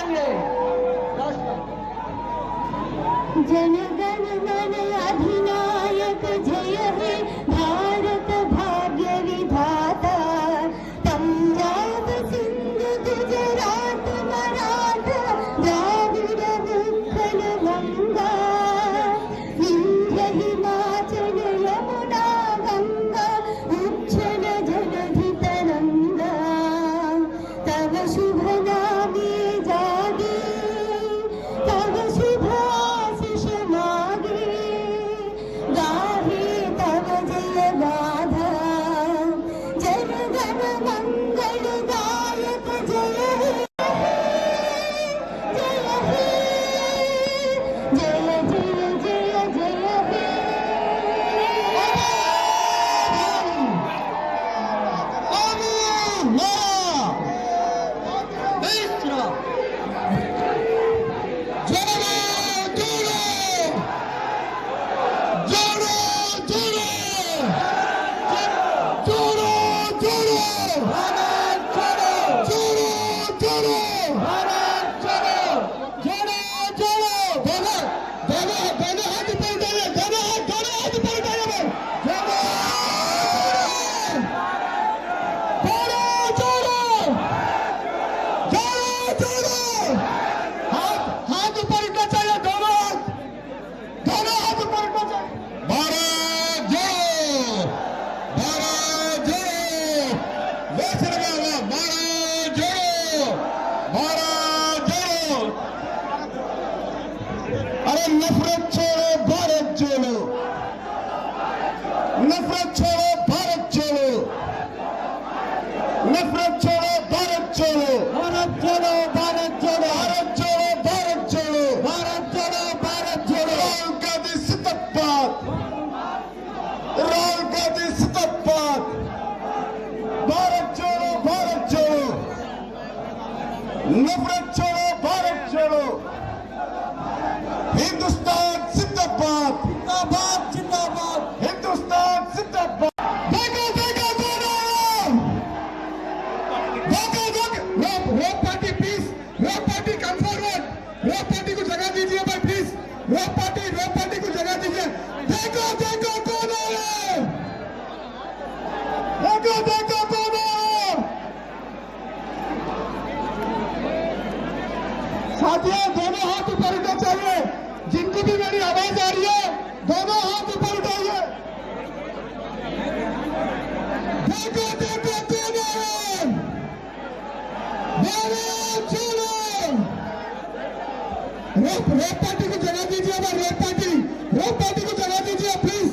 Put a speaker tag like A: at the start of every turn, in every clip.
A: करेंगे।
B: जनगण मन अधिनायक जय हे भारत भाग्य विधाता। पंजाब सिंध गुजरात मराठा द्राविड उत्कल गंगा। विंध्य हिमाचल यमुना गंगा उच्छल जलधि तरंगा। तव शुभ नामे जागे तव शुभ आशीष मागे। गाहे तव जय गाथा जनगण मंगल दायक जय हे जय हे जय जय जय जय हे।
C: अरे नफरत छोड़ो भारत जोड़ो, नफरत छोड़ो भारत जोड़ो, नफरत छोड़ो भारत जोड़ो, भारत जोड़ो भारत जोड़ो, भारत जोड़ो भारत जोड़ो, भारत जोड़ो भारत जोड़ो। राहुल गांधी जिंदाबाद, राहुल गांधी जिंदाबाद। भारत जोड़ो भारत जोड़ो, नफरत छोड़ो भारत जोड़ो। हिंदुस्तान जिंदाबाद, जिंदाबाद जिंदाबाद, हिंदुस्तान जिंदाबाद। देखो देखो कौन आया, देखो देखो। Rope party please, rope party come forward, rope party को जगह दीजिए भाई प्लीज। रोप पार्टी को जगह दीजिए। देखो देखो कौन आया, देखो देखो कौन आया। साथियों दोनों हाथ ऊपर उठना चाहिए, जिनको भी मेरी आवाज आ रही है दोनों हाथ ऊपर उठाइए। देखो देखो कौन आया, भारत छोड़ो। रोप पार्टी को जगह दीजिए, रोप पार्टी को जगह दीजिए प्लीज।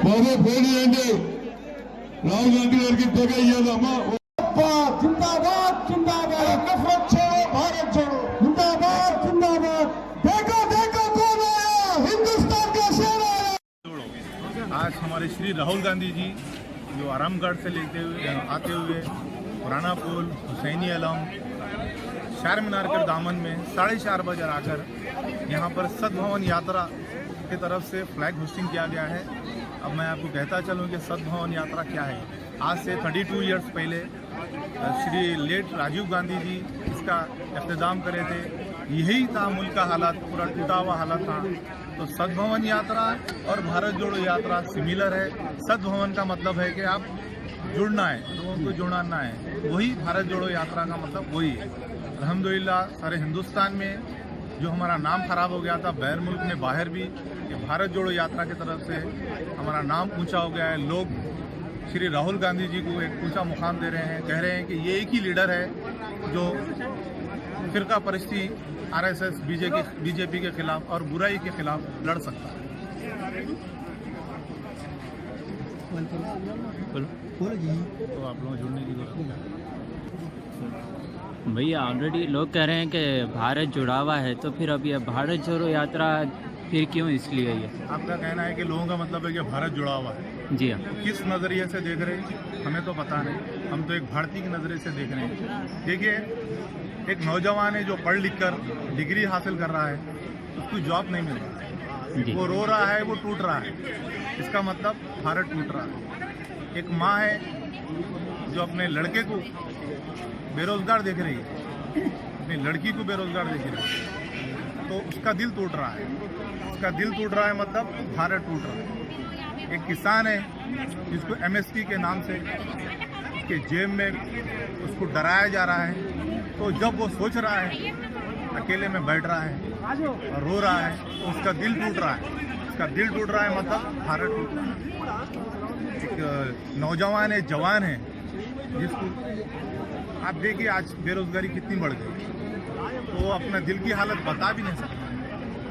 C: बाबा बोलिए राहुल गांधी गाరికి जगह ఇయ్యదమ్మా। जिंदाबाद जिंदाबाद, नफरत छोड़ो भारत जोड़ो, जिंदाबाद जिंदाबाद। देखो देखो कौन आया, हिंदुस्तान का शेर आया।
D: आज हमारे श्री राहुल गांधी जी जो आरामगढ़ से आते हुए पुराना पुल, हुसैनी अलम, चार मीनार के दामन में 4:30 बजे आकर यहाँ पर सद्भवन यात्रा की तरफ से फ्लैग होस्टिंग किया गया है। अब मैं आपको कहता चलूँ कि सद्भवन यात्रा क्या है। आज से 32 ईयर्स पहले श्री लेट राजीव गांधी जी इसका इख्तिताम करे थे। यही था मुल्क का हालात, पूरा टूटा हुआ हालत था। तो सद्भवन यात्रा और भारत जोड़ो यात्रा सिमिलर है। सद्भवन का मतलब है कि आप जुड़ना है, लोगों को जुड़ना है, वही भारत जोड़ो यात्रा का मतलब वही है। अल्हम्दुलिल्लाह सारे हिंदुस्तान में जो हमारा नाम खराब हो गया था बैर मुल्क ने बाहर भी, कि भारत जोड़ो यात्रा की तरफ से हमारा नाम ऊंचा हो गया है। लोग श्री राहुल गांधी जी को एक ऊंचा मुकाम दे रहे हैं, कह रहे हैं कि ये एक ही लीडर है जो फिरका परस्ती, आरएसएस, बीजेपी के खिलाफ और बुराई के खिलाफ लड़ सकता है। तो आप लोग जुड़ने की जरूरत है।
E: भैया ऑलरेडी लोग कह रहे हैं कि भारत जुड़ा हुआ है, तो फिर अब ये भारत जोड़ो यात्रा फिर क्यों इसलिए ये?
D: आपका कहना है कि लोगों का मतलब है कि भारत जुड़ा हुआ है।
E: जी हाँ।
D: किस नज़रिए से देख रहे हैं हमें तो पता नहीं, हम तो एक भारतीय की नज़रिए से देख रहे हैं। देखिए, एक नौजवान है जो पढ़ लिख कर डिग्री हासिल कर रहा है, उसको जॉब नहीं मिल रहा है, वो रो रहा है, वो टूट रहा है, इसका मतलब भारत टूट रहा है। एक माँ है जो अपने लड़के को बेरोजगार देख रही है, अपनी लड़की को बेरोजगार देख रहे हैं, तो उसका दिल टूट रहा है। उसका दिल टूट रहा है मतलब भारत टूट रहा है। एक किसान है जिसको MSP के नाम से उसके जेब में उसको डराया जा रहा है, तो जब वो सोच रहा है, अकेले में बैठ रहा है और रो रहा है, तो उसका दिल टूट रहा है। उसका दिल टूट रहा है मतलब भारत टूट रहा है। एक नौजवान है, जवान है, जिसको आप देखिए आज बेरोजगारी कितनी बढ़ गई, तो वो अपना दिल की हालत बता भी नहीं सकता,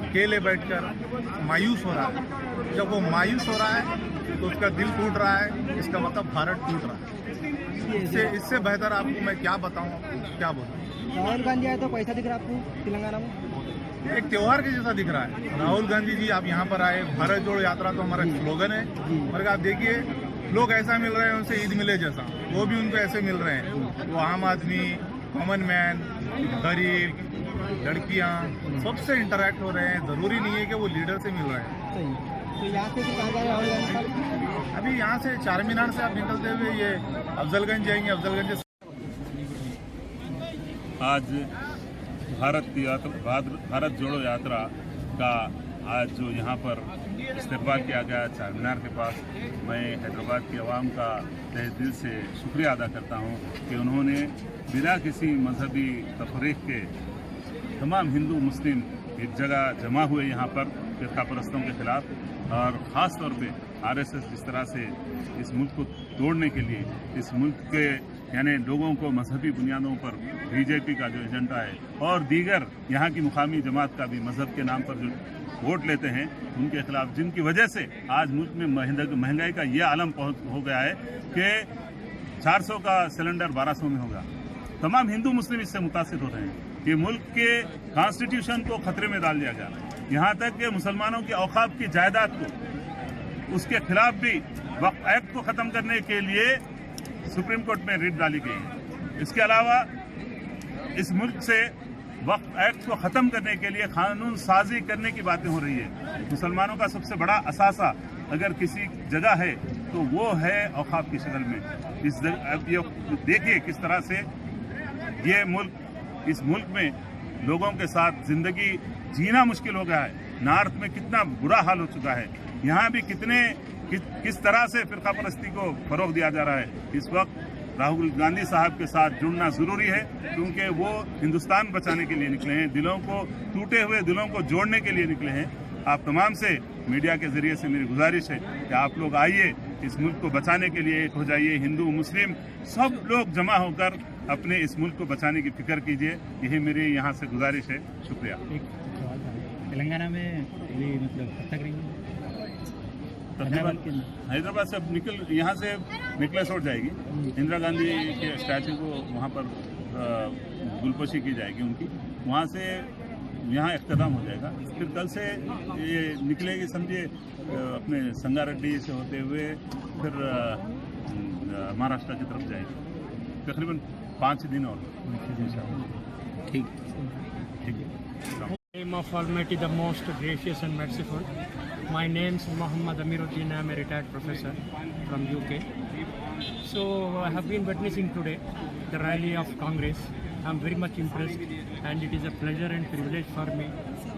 D: अकेले बैठकर मायूस हो रहा है। जब वो मायूस हो रहा है तो उसका दिल टूट रहा है, इसका मतलब भारत टूट रहा है। इससे बेहतर आपको मैं क्या बताऊं, आपको क्या बोलूं।
B: राहुल गांधी आए तो पैसा दिख रहा है आपको तेलंगाना में?
D: एक त्योहार के जैसा दिख रहा है। राहुल गांधी जी आप यहाँ पर आए, भारत जोड़ो यात्रा तो हमारा स्लोगन है, और आप देखिए लोग ऐसा मिल रहे हैं उनसे ईद मिले जैसा, वो भी उनको ऐसे मिल रहे हैं। वो आम आदमी, कॉमन मैन, गरीब, लड़कियाँ, सबसे इंटरेक्ट हो रहे हैं। जरूरी नहीं है कि वो लीडर से मिल रहे हैं।
B: सही। तो यहाँ से कहाँ जा रहे हैं राहुल गांधी साहब?
D: अभी यहाँ से चार मीनार से आप निकलते हुए ये अफजलगंज जाएंगे। अफजलगंज से
A: आज भारत जोड़ो यात्रा का आज जो यहाँ पर इस्तेकबाल किया गया चार मीनार के पास, मैं हैदराबाद की आवाम का तहे दिल से शुक्रिया अदा करता हूँ कि उन्होंने बिना किसी मजहबी तफरीक के तमाम हिंदू मुस्लिम एक जगह जमा हुए यहाँ पर फिरका परस्तों के खिलाफ, और ख़ास तौर पे RSS जिस तरह से इस मुल्क को तोड़ने के लिए, इस मुल्क के यानी लोगों को मजहबी बुनियादों पर BJP का जो एजेंडा है और दीगर यहाँ की मुकामी जमात का भी मजहब के नाम पर जो वोट लेते हैं, उनके खिलाफ, जिनकी वजह से आज मुल्क में महंगाई का ये आलम हो गया है कि 400 का सिलेंडर 1200 में होगा। तमाम हिंदू मुस्लिम इससे मुतासिर हो रहे हैं कि मुल्क के कॉन्स्टिट्यूशन को खतरे में डाल दिया गया। यहाँ तक कि मुसलमानों की औकाफ की जायदाद को, उसके खिलाफ भी वक्फ एक्ट को ख़त्म करने के लिए सुप्रीम कोर्ट में रिट डाली गई है। इसके अलावा इस मुल्क से वक्फ एक्ट को ख़त्म करने के लिए कानून साजी करने की बातें हो रही है। मुसलमानों का सबसे बड़ा असासा अगर किसी जगह है तो वो है औकाफ की शक्ल में। अब ये देखिए किस तरह से ये मुल्क, इस मुल्क में लोगों के साथ ज़िंदगी जीना मुश्किल हो गया है। नॉर्थ में कितना बुरा हाल हो चुका है, यहाँ भी किस तरह से फिरका परस्ती को फरोग दिया जा रहा है। इस वक्त राहुल गांधी साहब के साथ जुड़ना ज़रूरी है, क्योंकि वो हिंदुस्तान बचाने के लिए निकले हैं, दिलों को, टूटे हुए दिलों को जोड़ने के लिए निकले हैं। आप तमाम से मीडिया के ज़रिए से मेरी गुजारिश है कि आप लोग आइए, इस मुल्क को बचाने के लिए एक हो जाइए। हिंदू मुस्लिम सब लोग जमा होकर अपने इस मुल्क को बचाने की फिक्र कीजिए, यही मेरी यहाँ से गुजारिश है। शुक्रिया।
E: तेलंगाना में ये मतलब तक रही
A: हैदराबाद से अब यहाँ से नेकलेस रोड जाएगी, इंदिरा गांधी के स्टैचू को वहाँ पर गुलपोशी की जाएगी उनकी, वहाँ से यहाँ इख्तिताम हो जाएगा। फिर कल से ये निकलेगी, समझिए अपने संगारेड्डी से होते हुए फिर महाराष्ट्र की तरफ जाएगी। तकरीबन 5 दिन और।
E: ठीक।
F: Name of Almighty, the most gracious and merciful. My name is Muhammad Amiruddin. I am a retired professor from UK. So I have been witnessing today the rally of Congress. I am very much impressed, and it is a pleasure and privilege for me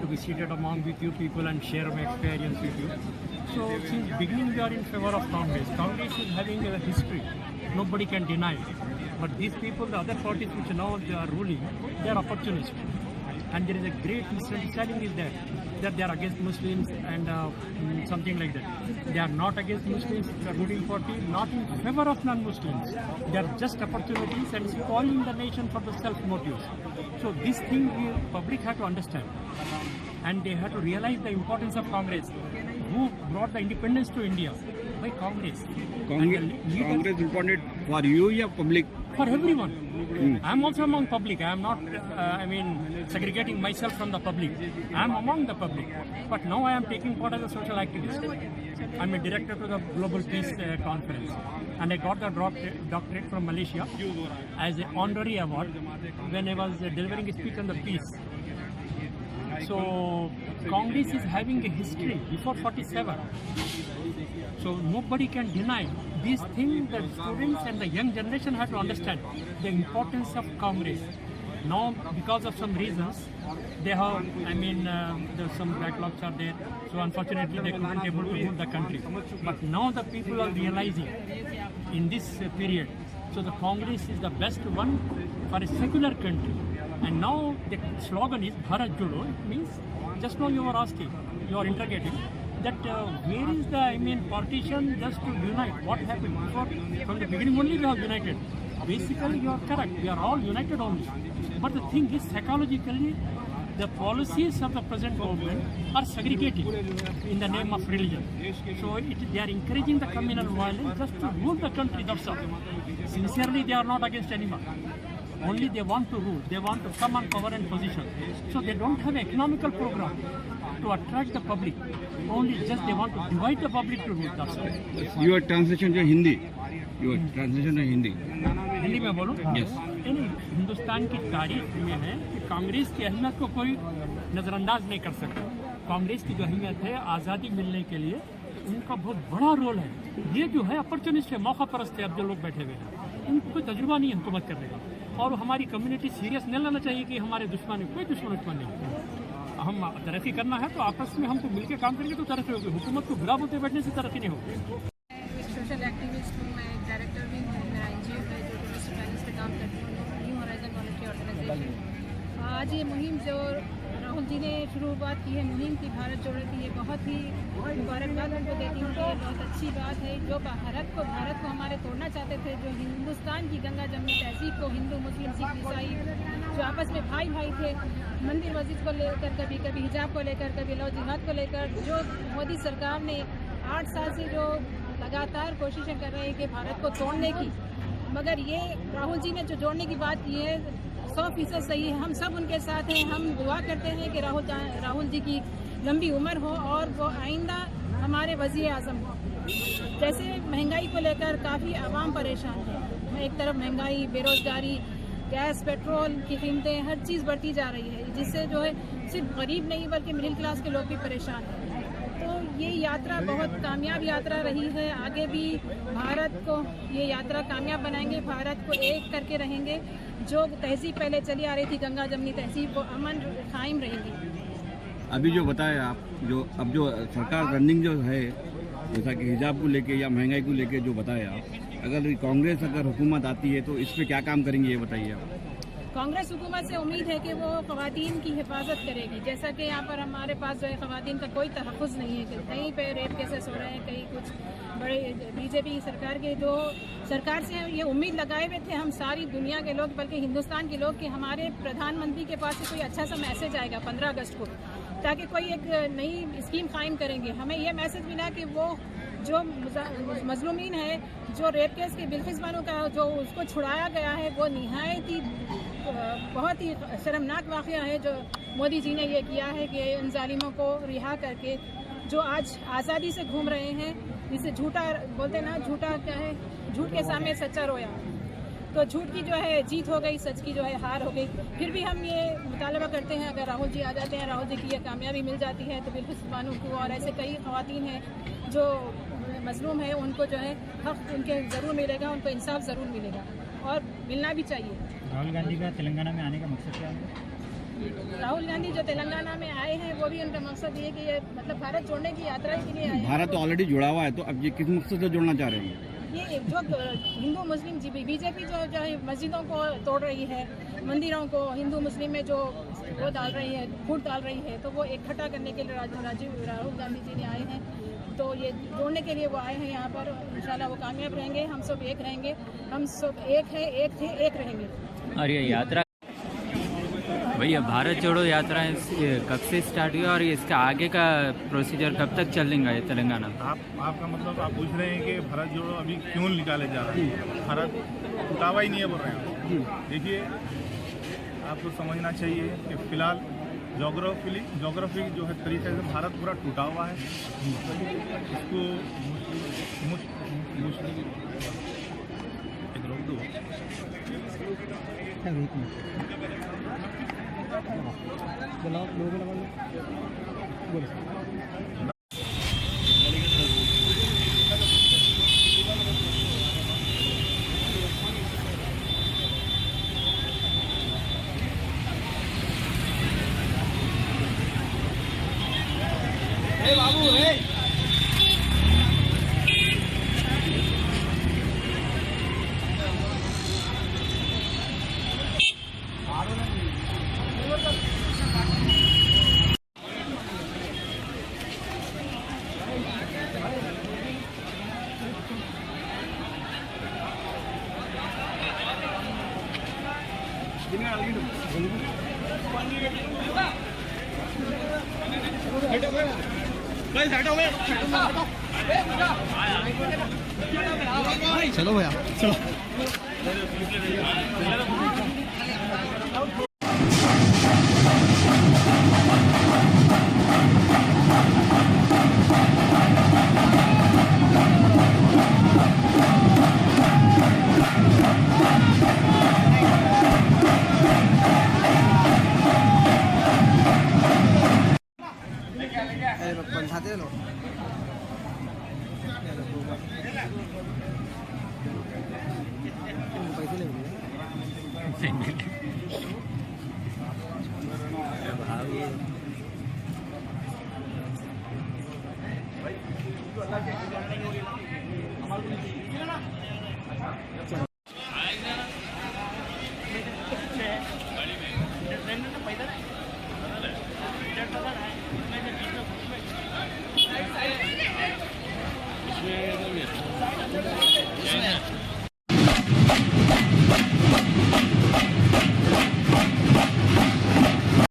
F: to be seated among with you people and share my experience with you. So since beginning we are in favor of Congress. Congress is having a history. Nobody can deny it. But these people, the other parties which now they are ruling, they are opportunists. And there is a great misunderstanding is that they are against Muslims and something like that. They are not against Muslims, the ruling party, not in favor of non-Muslims. They are just opportunities and spoiling the nation for the self-motives. So this thing the public have to understand. And they have to realize the importance of Congress. Who brought the independence to India? By Congress.
G: Congress important for you or public?
F: For everyone. I am also among public. I am not, segregating myself from the public. I am among the public. But now I am taking part as a social activist. I am a director to the Global Peace Conference. And I got the doctorate from Malaysia as an honorary award when I was delivering a speech on the peace. So Congress is having a history before 47. So nobody can deny these things. The students and the young generation have to understand the importance of Congress. Now, because of some reasons, they have, there's some backlogs are there. So unfortunately, they couldn't able to move the country. But now the people are realizing in this period. So the Congress is the best one for a secular country. And now the slogan is Bharat Jodo. It means, just now you were asking, you are interrogating, that where is the, partition just to unite? What happened? Before, from the beginning only we have united. Basically, you are correct. We are all united only. But the thing is, psychologically, the policies of the present government are segregating in the name of religion. So they are encouraging the communal violence just to rule the country, that's all. Sincerely, they are not against anyone. Only they want to rule. They want to come on power and position. So they don't have an economical program to attract the public. Only just they want to divide the public to rule, that's all.
G: Your translation to Hindi. Your translation to Hindi.
F: Hindi में बोलूँ?
G: Yes.
F: नहीं, हिंदुस्तान की तारीख में है कि कांग्रेस की अहमियत को कोई नज़रअंदाज नहीं कर सकता। कांग्रेस की जो अहमियत है आज़ादी मिलने के लिए, उनका बहुत बड़ा रोल है। ये जो है अपॉर्चुनिस्ट है, मौका परस्त है। अब जो लोग बैठे हुए हैं, इनको कोई तजुर्बा नहीं है हुकूमत करने का। और हमारी कम्युनिटी सीरियस नहीं लेना चाहिए कि हमारे दुश्मन है। कोई दुश्मन नहीं। हम तरक्की करना है तो आपस में हमको मिलकर काम करेंगे तो तरक्की होगी। हुकूमत को बुरा बोलते बैठने से तरक्की नहीं होगी।
H: सोशल एक्टिविस्ट हूँ, मैं एक डायरेक्टर भी हूँ। मेरा NGO है जो डोमेस्टिक वायलेंस पे काम करती हूँ, न्यू होराइजन वॉलंटियर ऑर्गेनाइजेशन। आज ये मुहिम जो राहुल जी ने शुरुआत की है मुहिम की, भारत जोड़ो की, ये बहुत ही मुबारकबाद उनको देती हूँ कि ये बहुत अच्छी बात है। जो भारत को हमारे तोड़ना चाहते थे, जो हिंदुस्तान की गंगा जमनी तहजीब को, हिंदू मुस्लिम सिख ईसाई जो आपस में भाई भाई थे, मंदिर मस्जिद को लेकर, कभी हिजाब को लेकर, कभी लव जिहाद को लेकर, जो मोदी सरकार ने 8 साल से जो लगातार कोशिशें कर रहे हैं कि भारत को तोड़ने की, मगर ये राहुल जी ने जो जोड़ने की बात की है 100% सही है। हम सब उनके साथ हैं। हम दुआ करते हैं कि राहुल जी की लंबी उम्र हो और वो आइंदा हमारे वज़ीर आज़म हो। जैसे महंगाई को लेकर काफ़ी आवाम परेशान है। एक तरफ महंगाई, बेरोज़गारी, गैस पेट्रोल की कीमतें, हर चीज़ बढ़ती जा रही है, जिससे जो है सिर्फ गरीब नहीं बल्कि मिडिल क्लास के लोग भी परेशान हैं। तो ये यात्रा बहुत कामयाब यात्रा रही है। आगे भी भारत को ये यात्रा कामयाब बनाएंगे, भारत को एक करके रहेंगे। जो तहजीब पहले चली आ रही थी, गंगा जमनी तहजीब, वो अमन कायम रहेंगी।
G: अभी जो बताया आप, जो अब जो सरकार रनिंग जो है, जैसा कि हिजाब को लेके या महंगाई को लेके जो बताया आप, अगर कांग्रेस हुकूमत आती है तो इस पे क्या काम करेंगे, ये बताइए आप।
H: कांग्रेस हुकूमत से उम्मीद है कि वो ख़वातीन की हिफाजत करेगी। जैसा कि यहाँ पर हमारे पास जो है ख़वातीन का कोई तहफ़्फ़ुज़ नहीं है, कि कहीं पे रेप केसेस हो रहे हैं, कहीं कुछ बड़े। बीजेपी सरकार के जो सरकार से ये उम्मीद लगाए हुए थे हम सारी दुनिया के लोग, बल्कि हिंदुस्तान के लोग, कि हमारे प्रधानमंत्री के पास से कोई अच्छा सा मैसेज आएगा 15 अगस्त को, ताकि कोई एक नई स्कीम कायम करेंगे। हमें यह मैसेज मिला कि वो जो मजलूमीन है, जो रेप केस के बिल्किस बानो का जो उसको छुड़ाया गया है, वो निहायत ही बहुत ही शर्मनाक वाक़या है जो मोदी जी ने ये किया है कि इन जालिमों को रिहा करके जो आज आज़ादी से घूम रहे हैं, जिसे झूठा बोलते ना, झूठा क्या है, झूठ के सामने सच्चा रोया। तो झूठ की जो है जीत हो गई, सच की जो है हार हो गई। फिर भी हम ये मुतालबा करते हैं, अगर राहुल जी आ जाते हैं, राहुल जी की ये कामयाबी मिल जाती है, तो बिल्कुल बानो को और ऐसे कई ख़वातीन हैं जो मजलूम है, उनको जो है हक़ उनके ज़रूर मिलेगा, उनको इंसाफ ज़रूर मिलेगा और मिलना भी चाहिए।
I: राहुल गांधी का तेलंगाना में आने का मकसद क्या है?
H: राहुल गांधी जो तेलंगाना में आए हैं, वो भी उनका मकसद ये कि ये मतलब भारत जोड़ने की यात्रा के लिए आए हैं।
G: भारत तो ऑलरेडी जुड़ा हुआ है, तो अब ये किस मकसद से जोड़ना चाह रहे हैं?
H: ये जो हिंदू मुस्लिम बीजेपी जो है मस्जिदों को तोड़ रही है, मंदिरों को हिंदू मुस्लिम में जो वो डाल रही है, फूट डाल रही है, तो वो इकट्ठा करने के लिए राहुल गांधी जी ने आए हैं। तो ये जोड़ने के लिए वो आए हैं यहाँ पर। इंशाल्लाह वो कामयाब रहेंगे, हम सब एक रहेंगे, हम सब एक है, एक थे, एक रहेंगे।
E: और ये यात्रा भैया भारत जोड़ो यात्रा कब से स्टार्ट हुई और इसका आगे का प्रोसीजर कब तक चलेगा ये तेलंगाना में?
D: आपका मतलब आप पूछ रहे हैं कि भारत जोड़ो अभी क्यों निकाले जा रहे हैं? भारत टूटावा ही नहीं है बोल रहे हैं। देखिए, आपको समझना चाहिए कि फ़िलहाल जोग्राफी जो है तरीके से भारत पूरा टूटा हुआ है। इसको एक रोक दो।
J: चलो भैया चलो पंचाते लो पैसे ले